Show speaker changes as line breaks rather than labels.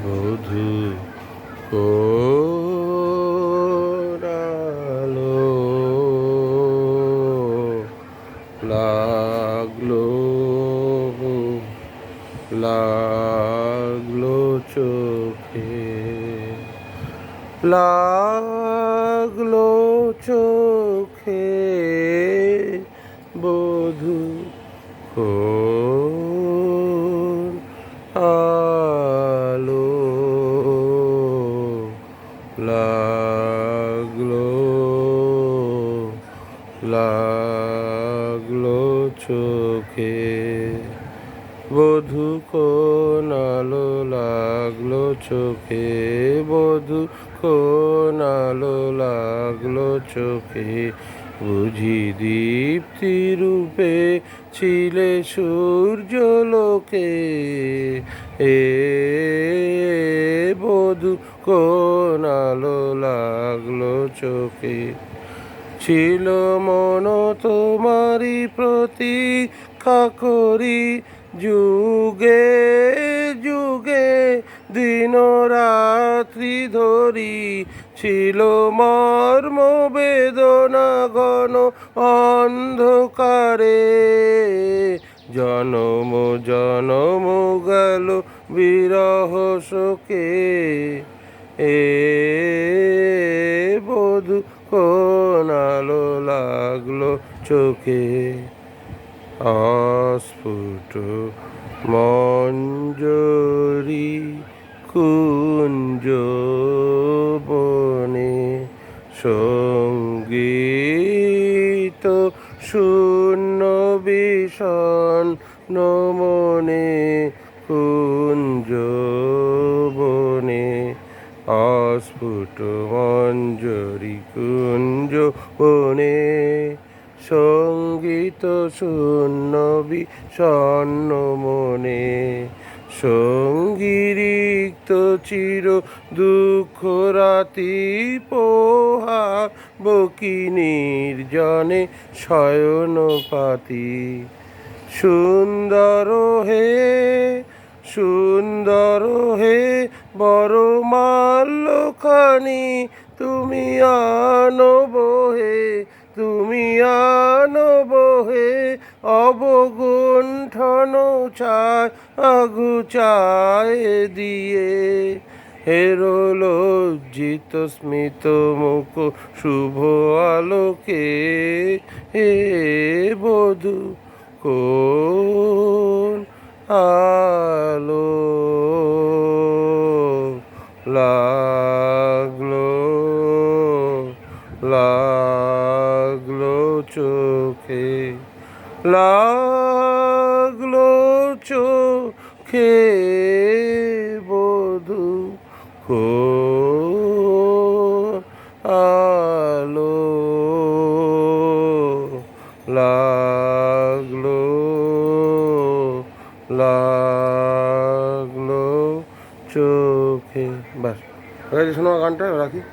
বধূ কোরালো লাগলো লাগলো চোখে, লাগলো চোখে বধূ কোন আলো লাগলো লাগলো চোখে, বধূ কোন আলো লাগলো চোখে, বধূ কোন আলো লাগলো চোখে, বুঝি দীপ্তি রূপে ছিলে সূর্যলোকে, এ বধূ কোন আলো লাগলো চোখে, ছিল মন তোমারি প্রতীক্ষা করি, যুগে যুগে দিন রাত্রি ধরি, ছিল মর্ম বেদনা ঘন অন্ধকারে, জনম জনম গেল বিরহ শোকে, এ বধূ কোন আলো লাগলো চোখে, অস্ফুট মঞ্জরি কুঞ্জ বনে, সঙ্গীত শূন্য বিষণ্ণ মনে, কুঞ্জ বনে, অস্ফুট মঞ্জরি কুঞ্জ বনে, সঙ্গীত শূন্য বিষণ্ণ মনে, সঙ্গীরিক্ত চির দুঃখ রাতি পোহাব কি নির্জনে শয়ন পাতি, সুন্দর হে সুন্দর হে বড় মাল্যখানি, তুমি আনো বহে তুমি আনো বহে, অবগুণ্ঠন চায় আগুচায় দিয়ে, হেরো লজ্জিত স্মিত মুখ শুভ আলোকে, হে বধূ কোন আলো লাগলো লাগলো চোখে, লাগলো চোখে বধূ কোন আলো লাগলো লাগলো চোখে। বাস শোনো গানটা রাখি।